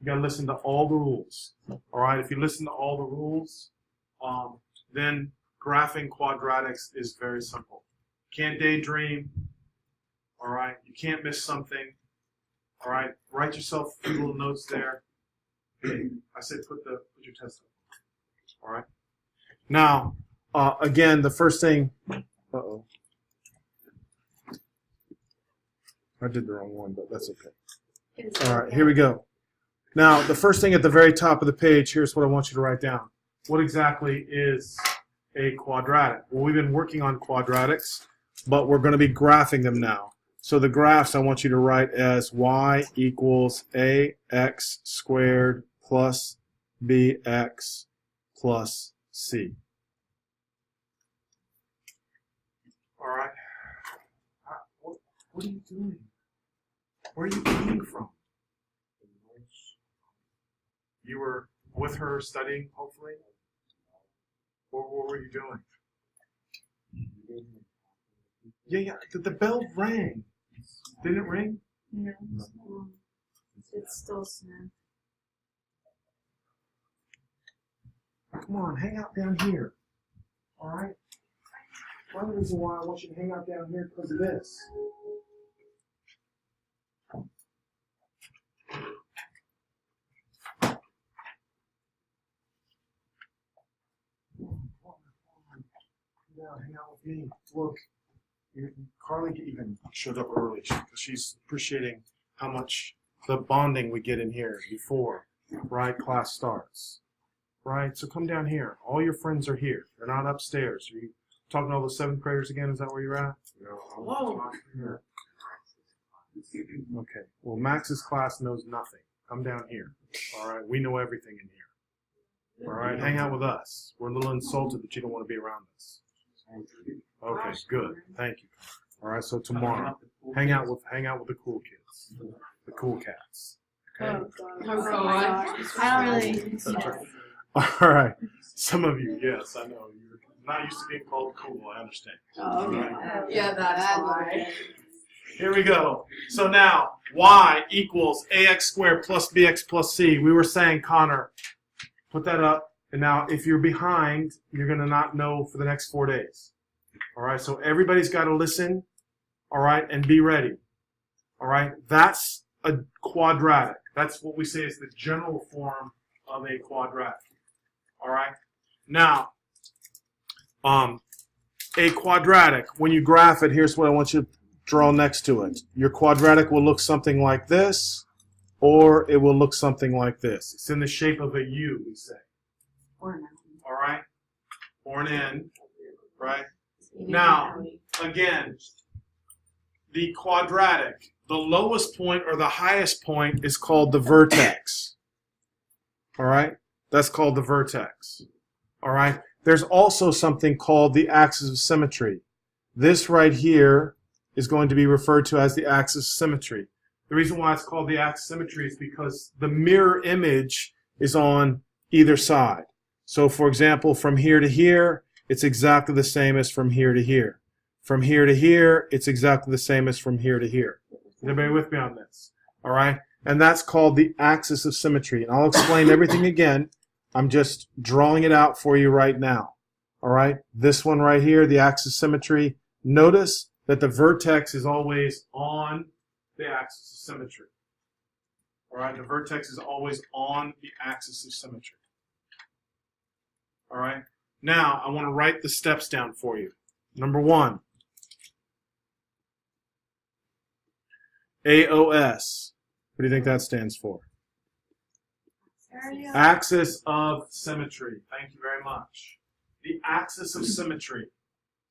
You got to listen to all the rules. All right. If you listen to all the rules, then graphing quadratics is very simple. Can't daydream. All right. You can't miss something. All right. Write yourself a few little notes there. I said put your test up. All right. Now, again, the first thing. Uh-oh. I did the wrong one, but that's okay. All right, here we go. Now, the first thing at the very top of the page, here's what I want you to write down. What exactly is a quadratic? Well, we've been working on quadratics, but we're going to be graphing them now. So the graphs I want you to write as y equals ax squared plus bx plus c. All right. What are you doing? Where are you coming from? You were with her studying, hopefully? What were you doing? Yeah, the bell rang. Didn't it ring? No. It's still snap. Come on, hang out down here. All right? One reason why I want you to hang out down here because of this. Hang out with me. Look, Carly even showed up early because she's appreciating how much the bonding we get in here before, right, class starts. Right? So come down here. All your friends are here. They're not upstairs. Are you talking to all the 7th graders again? Is that where you're at? Whoa. Okay. Well, Max's class knows nothing. Come down here. All right? We know everything in here. All right? Hang out with us. We're a little insulted that you don't want to be around us. Okay, good. Thank you. All right, so tomorrow, hang out with the cool kids, the cool cats. Okay. Oh God. I don't really. All right. Some of you, yes, I know you're not used to being called cool. I understand. Oh, okay. Right. Yeah, that's why. Here we go. So now, y equals ax squared plus bx plus c. We were saying, Connor, put that up. And now, if you're behind, you're going to not know for the next 4 days. All right, so everybody's got to listen, all right, and be ready. All right, that's a quadratic. That's what we say is the general form of a quadratic. All right, now, a quadratic, when you graph it, here's what I want you to draw next to it. Your quadratic will look something like this, or it will look something like this. It's in the shape of a U, we say. All right, or an N, right? Now, again, the quadratic, the lowest point or the highest point is called the vertex. All right, that's called the vertex. All right, there's also something called the axis of symmetry. This right here is going to be referred to as the axis of symmetry. The reason why it's called the axis of symmetry is because the mirror image is on either side. So, for example, from here to here, it's exactly the same as from here to here. From here to here, it's exactly the same as from here to here. Is everybody with me on this? All right? And that's called the axis of symmetry. And I'll explain everything again. I'm just drawing it out for you right now. All right? This one right here, the axis of symmetry. Notice that the vertex is always on the axis of symmetry. All right? The vertex is always on the axis of symmetry. All right. Now, I want to write the steps down for you. Number 1, AOS. What do you think that stands for? Axis of Symmetry. Thank you very much. The axis of symmetry.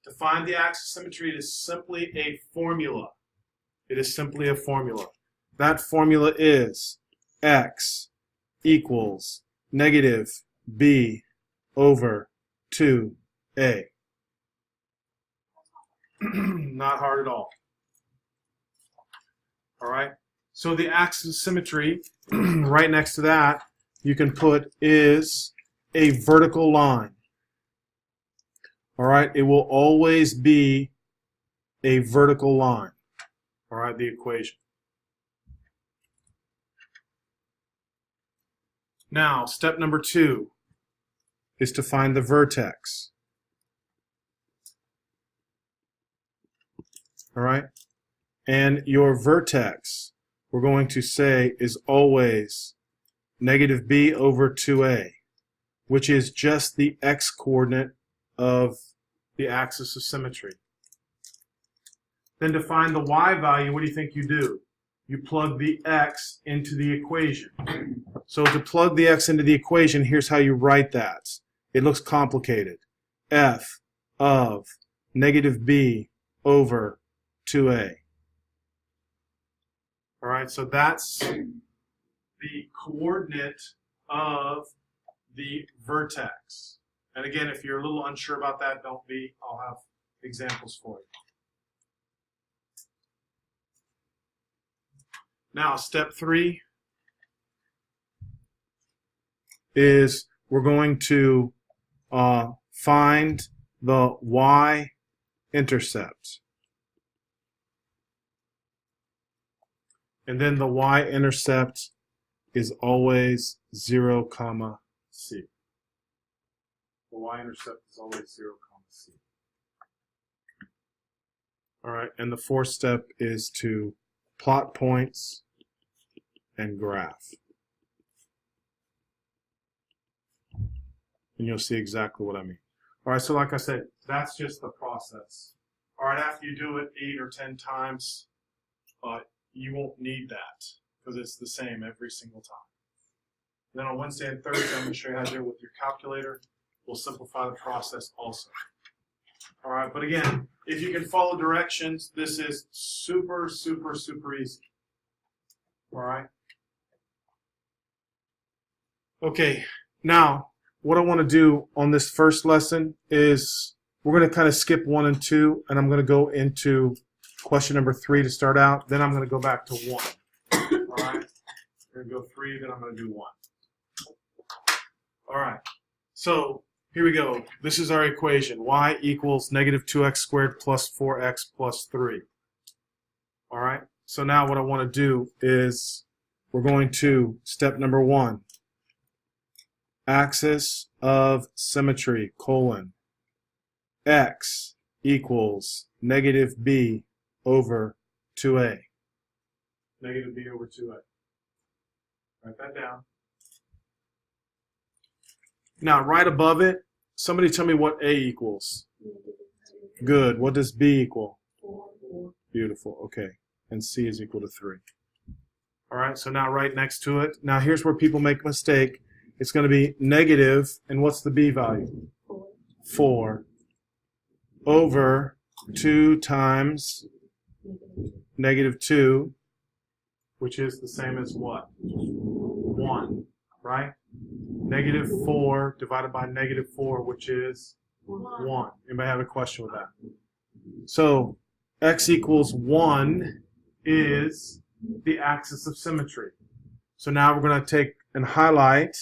To find the axis of symmetry, it is simply a formula. It is simply a formula. That formula is x equals negative b over 2a. Not hard at all. All right. So the axis of symmetry, right next to that, you can put is a vertical line. All right. It will always be a vertical line. All right. The equation. Now, step number 2 is to find the vertex. All right? And your vertex, we're going to say, is always negative b over 2a, which is just the x-coordinate of the axis of symmetry. Then to find the y value, what do you think you do? You plug the x into the equation. So to plug the x into the equation, here's how you write that. It looks complicated. F of negative b over 2a. All right, so that's the coordinate of the vertex. And again, if you're a little unsure about that, don't be. I'll have examples for you. Now, step 3 is we're going to find the Y-intercept. And then the Y-intercept is always 0, c. The Y-intercept is always 0, c. All right, and the 4th step is to plot points and graph. And you'll see exactly what I mean. All right, so like I said, that's just the process. All right, after you do it 8 or 10 times, you won't need that because it's the same every single time. Then on Wednesday and Thursday, I'm going to show you how to do it with your calculator. We'll simplify the process also. All right, but again, if you can follow directions, this is super, super, super easy. All right. Okay, now what I want to do on this first lesson is we're going to kind of skip 1 and 2, and I'm going to go into question number 3 to start out. Then I'm going to go back to 1. All right. I'm going to go 3, then I'm going to do 1. All right. So here we go. This is our equation. Y equals negative 2x squared plus 4x plus 3. All right. So now what I want to do is we're going to step number 1. Axis of symmetry, colon, x equals negative b over 2a. Negative b over 2a. Write that down. Now, right above it, somebody tell me what a equals. Good. What does b equal? 4. Beautiful. Okay. And c is equal to 3. All right, so now right next to it. Now, here's where people make a mistake. It's going to be negative, and what's the b value? 4 over 2 times negative 2, which is the same as what? 1, right? Negative 4 divided by negative 4, which is 1. Anybody have a question with that? So x equals 1 is the axis of symmetry. So now we're going to take and highlight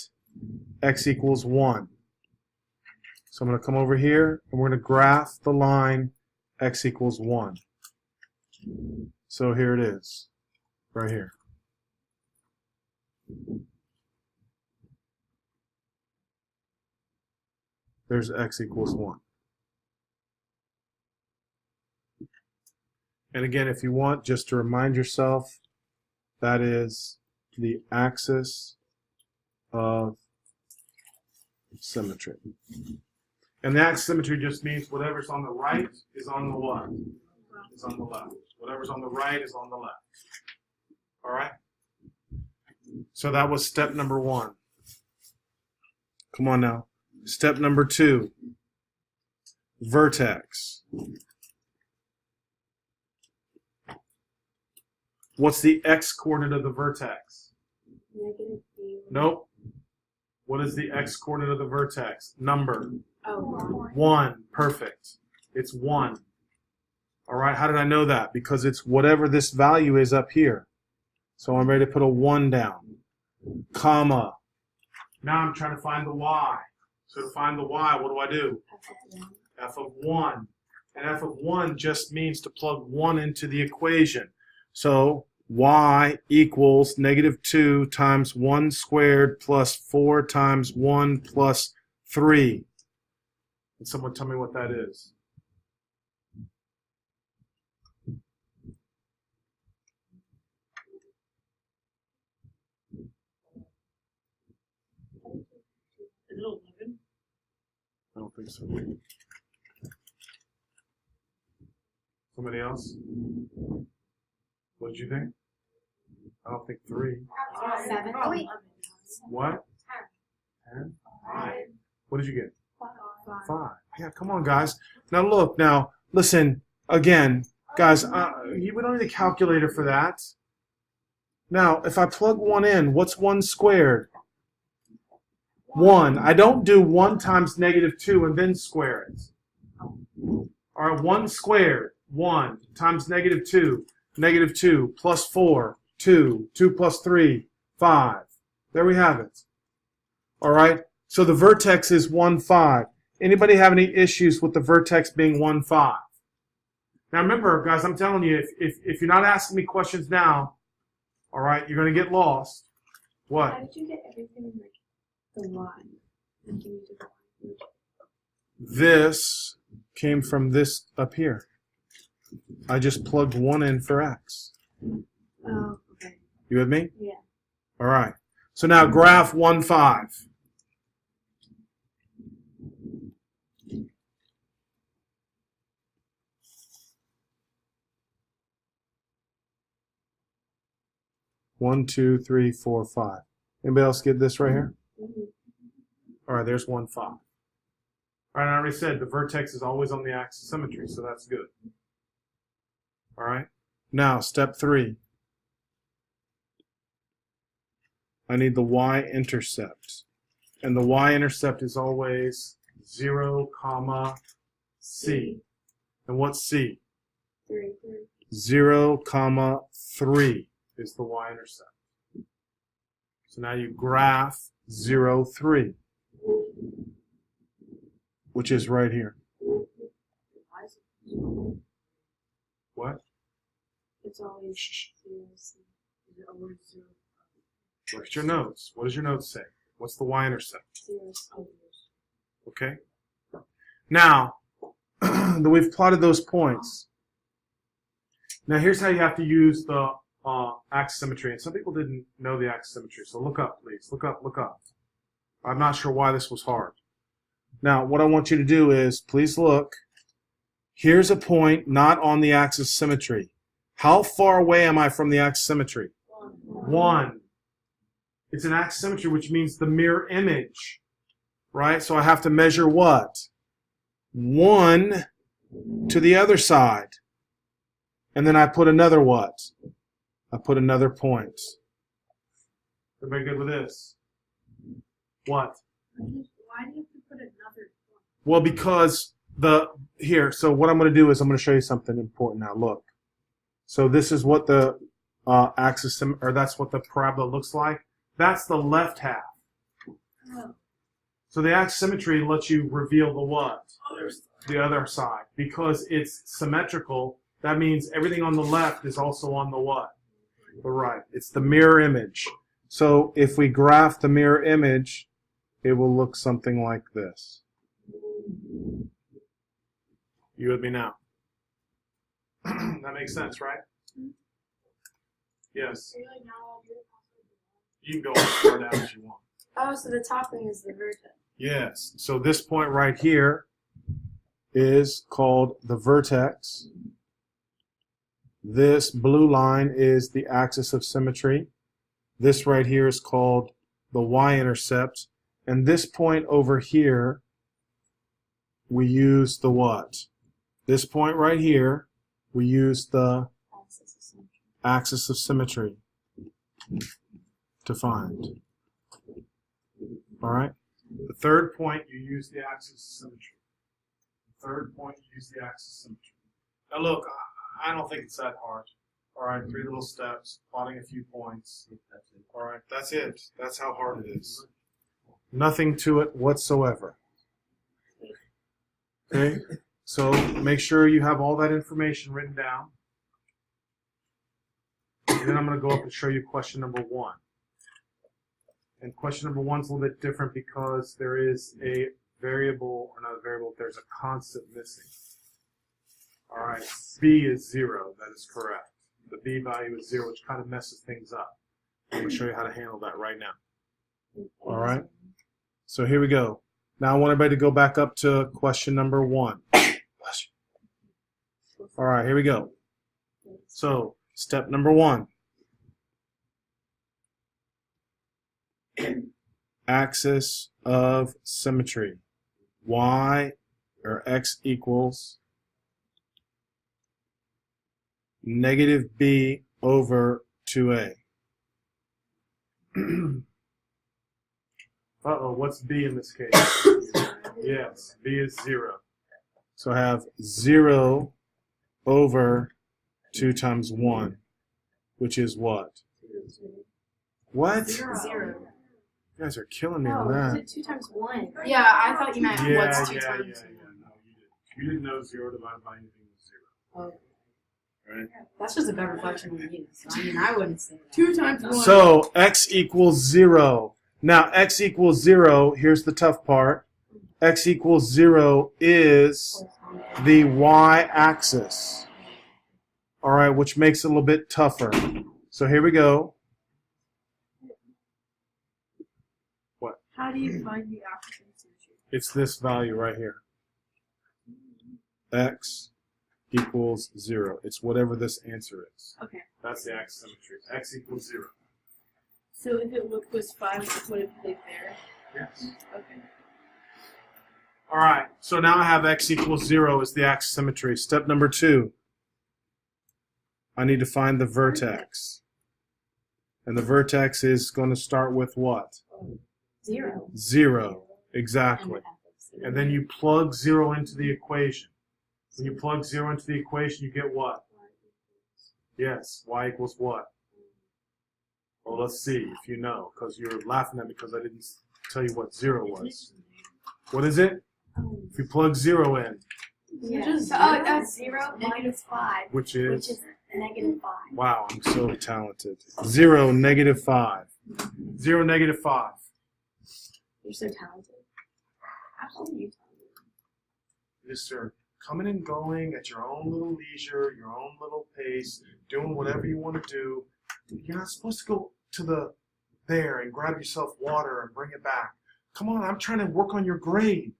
x equals 1. So I'm going to come over here, and we're going to graph the line x equals 1. So here it is, right here. There's x equals 1. And again, if you want, just to remind yourself, that is the axis of symmetry. And the axis of symmetry just means whatever's on the right is on the left. Is on the left. Whatever's on the right is on the left. All right? So that was step number 1. Come on now. Step number 2. Vertex. What's the x-coordinate of the vertex? Negative b. Nope. What is the x-coordinate of the vertex? Number. Oh, 1. Perfect. It's 1. All right. How did I know that? Because it's whatever this value is up here. So I'm ready to put a 1 down. Comma. Now I'm trying to find the y. So to find the y, what do? F of 1. And f of 1 just means to plug 1 into the equation. So y equals -2 times 1 squared plus 4 times 1 plus 3. Can someone tell me what that is? Is it 11? I don't think so. Somebody else? What did you think? I don't think 3. 7. Oh, wait. What? 10? 5. What did you get? 5. 5. Yeah, come on, guys. Now look. Now listen again, guys. We don't need a calculator for that. Now, if I plug 1 in, what's 1 squared? 1. I don't do 1 times -2 and then square it. All right, 1 squared, 1 times -2, -2 plus 4, 2, 2 plus 3, 5. There we have it. All right, so the vertex is 1, 5. Anybody have any issues with the vertex being 1, 5? Now remember, guys, I'm telling you, if you're not asking me questions now, all right, you're going to get lost. What? How did you get everything like the line? And can you do the line? This came from this up here. I just plugged 1 in for x. Oh, okay. You with me? Yeah. All right. So now graph 1, 5. One, 2, 3, 4, 5. Anybody else get this right here? Mm-hmm. All right, there's 1, 5. All right, I already said the vertex is always on the axis of symmetry, so that's good. All right. Now, step 3. I need the y-intercept. And the y-intercept is always 0, c. And what's c? 3. 0, 3 is the y-intercept. So now you graph 0, 3, which is right here. What? It's always 0. Is it always 0? Look at your notes. What does your notes say? What's the y-intercept? 0. Okay. Now that we've plotted those points, now here's how you have to use the axis symmetry. And some people didn't know the axis symmetry, so look up, please. Look up, look up. I'm not sure why this was hard. Now, what I want you to do is, please look. Here's a point not on the axis symmetry. How far away am I from the axis symmetry? 1. It's an axis symmetry, which means the mirror image, right? So I have to measure what? 1 to the other side. And then I put another what? I put another point. Everybody good with this? What? Why do you have to put another point? Well, because here, so what I'm going to do is I'm going to show you something important now. Look. So this is what the axis, or that's what the parabola looks like. That's the left half. Oh. So the axis symmetry lets you reveal the what? The other side. Because it's symmetrical, that means everything on the left is also on the what? The right. It's the mirror image. So if we graph the mirror image, it will look something like this. You with me now? That makes sense, right? Yes. You can go as far down as you want. Oh, so the top thing is the vertex. Yes. So this point right here is called the vertex. This blue line is the axis of symmetry. This right here is called the y-intercept. And this point over here, we use the what? This point right here, we use the axis of symmetry to find. All right? The third point, you use the axis of symmetry. The third point, you use the axis of symmetry. Now look, I don't think it's that hard. All right, 3 little steps, plotting a few points. All right, that's it. That's how hard it is. Nothing to it whatsoever. Okay? So make sure you have all that information written down. And then I'm going to go up and show you question number 1. And question number 1 is a little bit different because there is a variable, or not a variable, there's a constant missing. All right, b is 0. That is correct. The b value is 0, which kind of messes things up. I'm going to show you how to handle that right now. All right? So here we go. Now I want everybody to go back up to question number 1. All right, here we go. So step number 1. Axis of symmetry. Y or x equals negative b over 2a. Uh-oh, what's b in this case? Yes, b is 0. So I have 0 over 2 times 1, which is what? What? 0. You guys are killing me Oh, on is that. it 2 times 1? Yeah, I thought you meant what's 2 yeah, times. no, you didn't know 0 divided by anything was 0. Oh, Right? that's just a better reflection than you. So, I mean, I wouldn't say that. 2 times 1. So x equals 0. Now x equals 0, here's the tough part. X equals 0 is the y-axis. All right, which makes it a little bit tougher. So here we go. What? How do you find the axis of symmetry? It's this value right here. X equals 0. It's whatever this answer is. Okay. That's the axis symmetry. X equals 0. So if it was 5, would it be there? Yes. Okay. All right. So now I have x equals 0 as the axis symmetry. Step number 2. I need to find the vertex. And the vertex is going to start with what? 0. 0. Exactly. And then you plug 0 into the equation. When you plug 0 into the equation, you get what? Yes. Y equals what? Well, let's see if you know, because you're laughing at me because I didn't tell you what 0 was. What is it? If you plug 0 in, Yeah. So, that's 0 minus 5. which is negative 5. wow, I'm so talented. 0, negative 5. 0, negative 5. You're so talented. Absolutely. Yes, sir. Coming and going at your own little leisure, your own little pace, doing whatever you want to do. You're not supposed to go to there and grab yourself water and bring it back. Come on, I'm trying to work on your grade.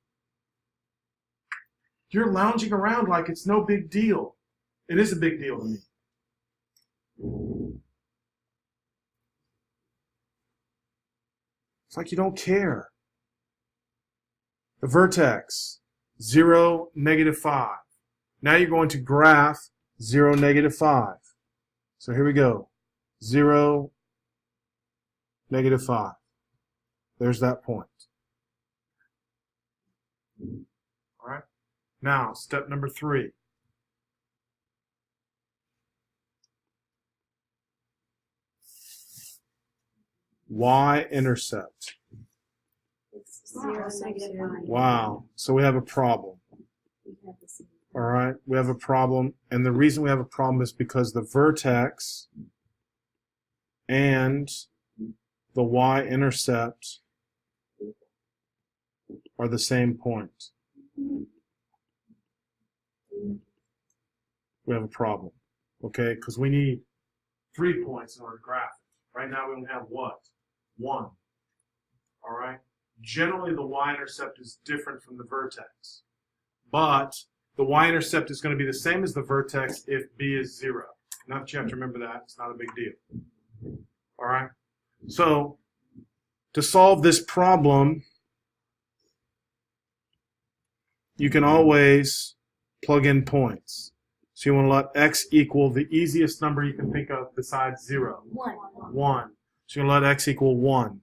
You're lounging around like it's no big deal. It is a big deal to me. It's like you don't care. The vertex, 0, negative 5. Now you're going to graph 0, negative 5. So here we go. 0, negative 5. There's that point. All right. Now, step number 3. Y-intercept. It's 0, negative 5. Wow. So we have a problem. All right. We have a problem. And the reason we have a problem is because the vertex and the y-intercept are the same point. We have a problem, okay? Because we need 3 points in order to graph it. Right now we only have what? 1. All right? Generally, the y-intercept is different from the vertex. But the y-intercept is going to be the same as the vertex if b is 0. Not that you have to remember that. It's not a big deal. All right? So, to solve this problem, you can always plug in points. So you want to let x equal the easiest number you can think of besides 0. 1. 1. So you're going to let x equal 1.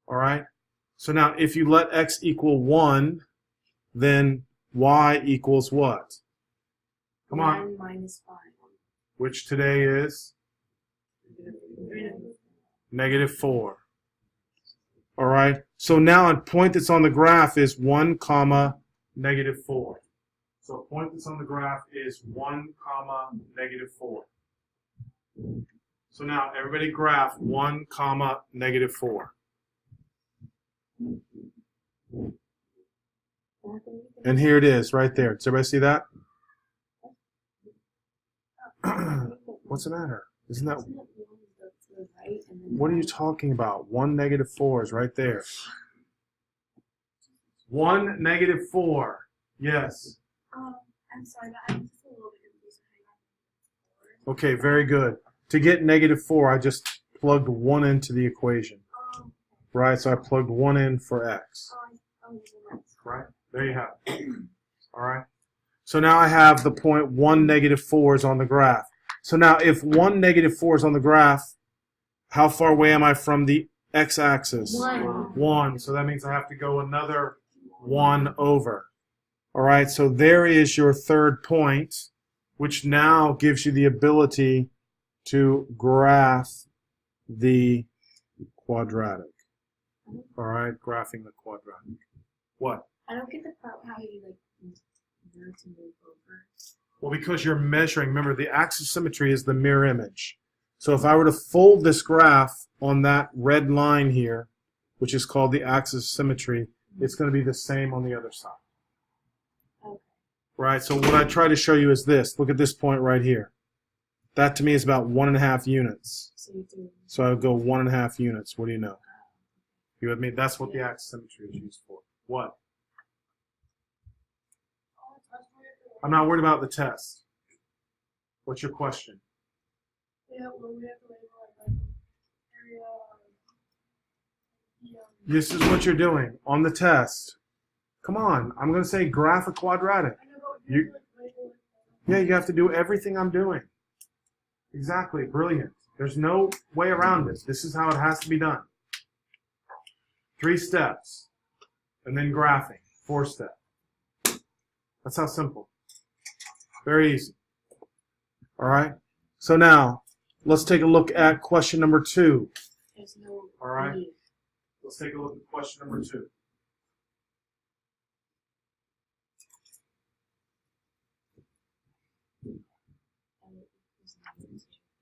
All right? So now if you let x equal 1, then y equals what? Come on. 1 minus 5. Which today is? Negative 4. All right? So now a point that's on the graph is 1, comma, negative 4. So a point that's on the graph is 1, comma, negative 4. So now everybody graph 1, comma, -4. And here it is, right there. Does everybody see that? What's the matter? Isn't that... What are you talking about? 1, -4 is right there. 1, -4. Yes. I'm sorry, but I'm just a little bit confused. Okay, very good. To get -4, I just plugged 1 into the equation. Right, so I plugged 1 in for x. Right, there you have it. All right. So now I have the point 1, -4 is on the graph. So now if 1, -4 is on the graph, how far away am I from the x-axis? 1. So that means I have to go another 1 over. All right, so there is your third point, which now gives you the ability to graph the quadratic. All right, graphing the quadratic. What? I don't get the part how you like know to move over. Well, because you're measuring, remember the axis of symmetry is the mirror image. So if I were to fold this graph on that red line here, which is called the axis of symmetry, it's going to be the same on the other side. Okay. Right, so what I try to show you is this. Look at this point right here. That to me is about 1.5 units. So I would go 1.5 units. What do you know? You with me? That's what the axis of symmetry is used for. What? I'm not worried about the test. What's your question? Yeah, well, we have to label area. This is what you're doing on the test. Come on, I'm going to say graph a quadratic. Yeah, you have to do everything I'm doing. Exactly, brilliant. There's no way around it. This is how it has to be done. 3 steps, and then graphing, 4 steps. That's how simple. Very easy. All right. So now, let's take a look at question number 2. There's no All right. Let's take a look at question number 2.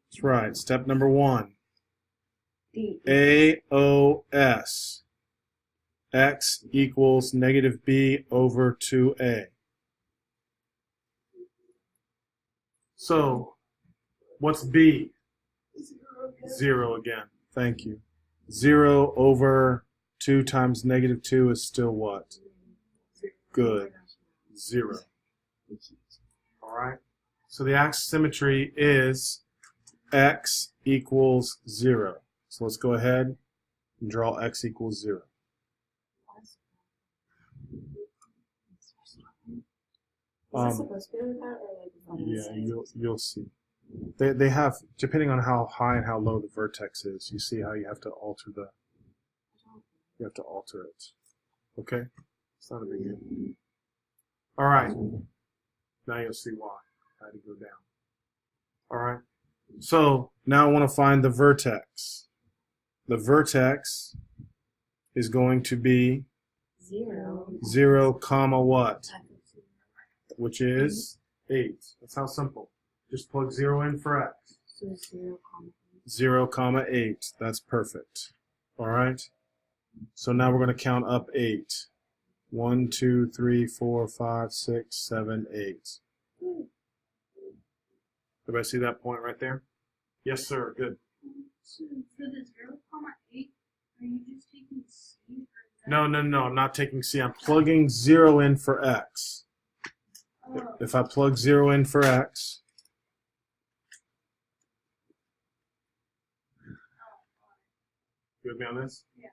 That's right. Step number 1. AOS. X equals -b over 2a. So, what's b? 0 again. Thank you. 0 over 2 times -2 is still what? Good. 0. All right. So the axis symmetry is x equals 0. So let's go ahead and draw x equals 0. Is that supposed to be like that, or like Yeah, you'll see. They have, depending on how high and how low the vertex is, you see how you have to alter it. Okay? It's not a big deal. All right. Now you'll see why. I had to go down. All right. So now I want to find the vertex. The vertex is going to be 0, comma what? Which is 8. That's how simple. Just plug 0 in for x. So 0, 0, comma 8. That's perfect. All right. So now we're going to count up 8. 1, 2, 3, 4, 5, 6, 7, 8. Everybody see that point right there? Yes, sir. Good. So for the 0, 8, are you just taking C? No, I'm not taking C. I'm plugging 0 in for x. If I plug 0 in for x, you with me on this? Yeah.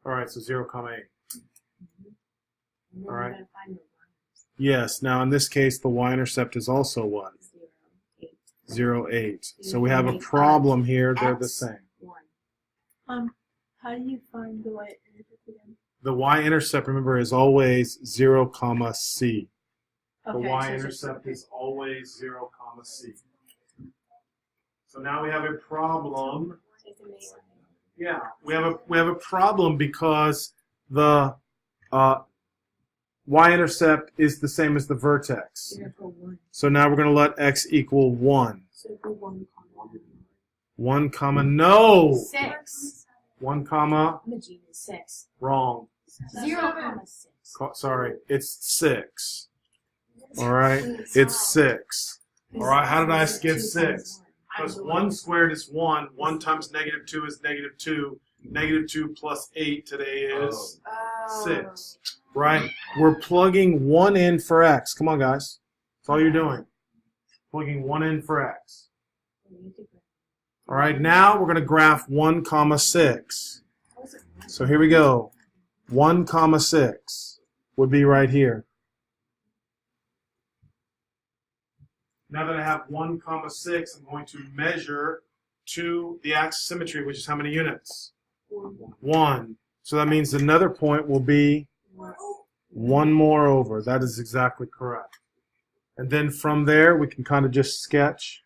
All right, so 0, comma 8. And then All right. we're gonna find the Yes, now in this case, the Y-intercept is also what? 0, 8. 0, 8. So we have a problem here. They're the same. 1. How do you find the Y-intercept again? The Y-intercept, remember, is always 0, comma C. The Okay, Y-intercept is always 0, comma C. So now we have a problem. Yeah, we have a problem because the Y-intercept is the same as the vertex. Therefore 1. So now we're going to let x equal 1. So if we 1 comma 1 comma no. 6. 1 comma I'm a genius. 6. wrong. 0 comma 6. Sorry, it's 6. All right, it's 6. All right, how did I get 6? Because 1 squared is 1. 1 times -2 is -2. -2 plus 8 today is 6. Right? We're plugging 1 in for x. Come on, guys. That's all you're doing. Plugging 1 in for x. All right, now we're going to graph 1 comma 6. So here we go. 1 comma 6 would be right here. Now that I have 1 comma 6, I'm going to measure to the axis symmetry, which is how many units? 1. So that means another point will be 1 more over. That is exactly correct. And then from there, we can kind of just sketch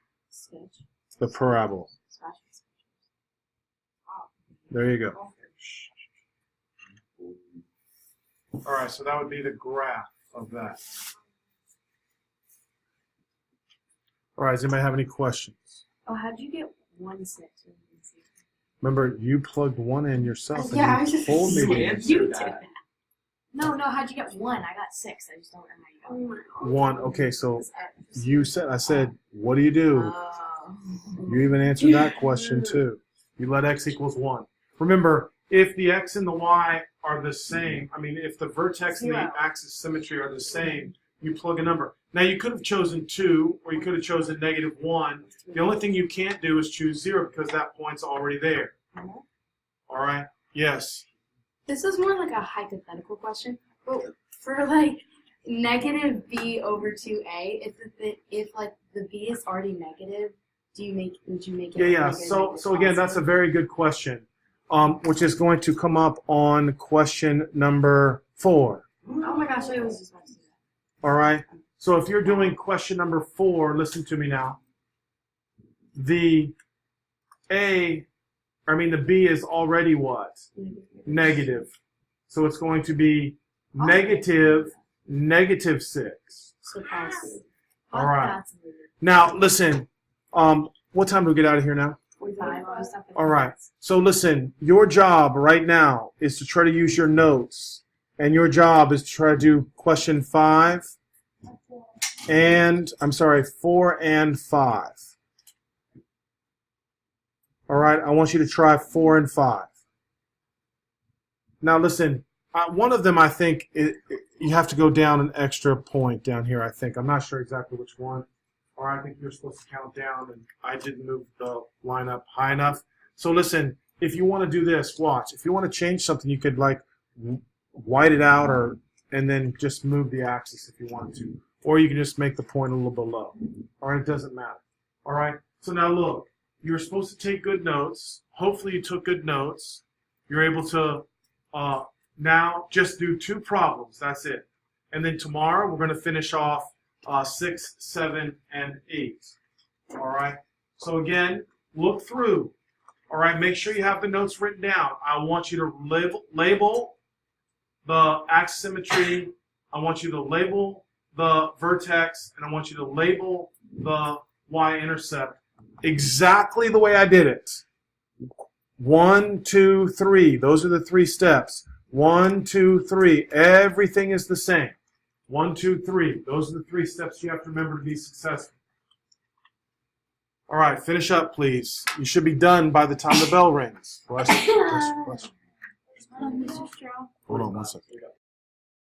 the parabola. There you go. All right, so that would be the graph of that. All right, does anybody have any questions? Oh, how'd you get 1 6? Remember, you plugged 1 in yourself. Yeah, I and was you just told me to answered You did that. that. No, how'd you get 1? I got 6. I just don't know how you got 1. Okay, so you said, I said, what do you do? Oh. You even answered that question too. You let x equals 1. Remember, if the x and the y are the same, I mean, if the vertex and the axis symmetry are the same, you plug a number. Now, you could have chosen 2, or you could have chosen -1. The only thing you can't do is choose 0 because that point's already there. All right? Yes. This is more like a hypothetical question, but for like -b over 2a, if like the b is already negative, would you make it? Yeah. So again, that's a very good question, which is going to come up on question number 4. Oh my gosh, I was just about to say that. All right. So if you're doing question number 4, listen to me now. The B is already what? Negative. So it's going to be -6. So that's All right. That's weird. Now, listen. What time do we get out of here now? 45. All right. So listen, your job right now is to try to use your notes. And your job is to try to do question 4 and 5. All right. I want you to try 4 and 5. Now listen, one of them I think you have to go down an extra point down here, I think. I'm not sure exactly which one. Or I think you're supposed to count down, and I didn't move the line up high enough. So listen, if you want to do this, watch. If you want to change something, you could like white it out and then just move the axis if you want to. Or you can just make the point a little below. All right, it doesn't matter. All right, so now look. You're supposed to take good notes. Hopefully you took good notes. You're able to now just do 2 problems. That's it. And then tomorrow we're going to finish off 6, 7, and 8. All right. So again, look through. All right. Make sure you have the notes written down. I want you to label the axis symmetry. I want you to label the vertex, and I want you to label the Y-intercept exactly the way I did it. 1, 2, 3. Those are the 3 steps. 1, 2, 3. Everything is the same. 1, 2, 3. Those are the 3 steps you have to remember to be successful. All right, finish up, please. You should be done by the time the bell rings. Bless you. Bless you. Bless you. Mr. Straw. Hold on one second.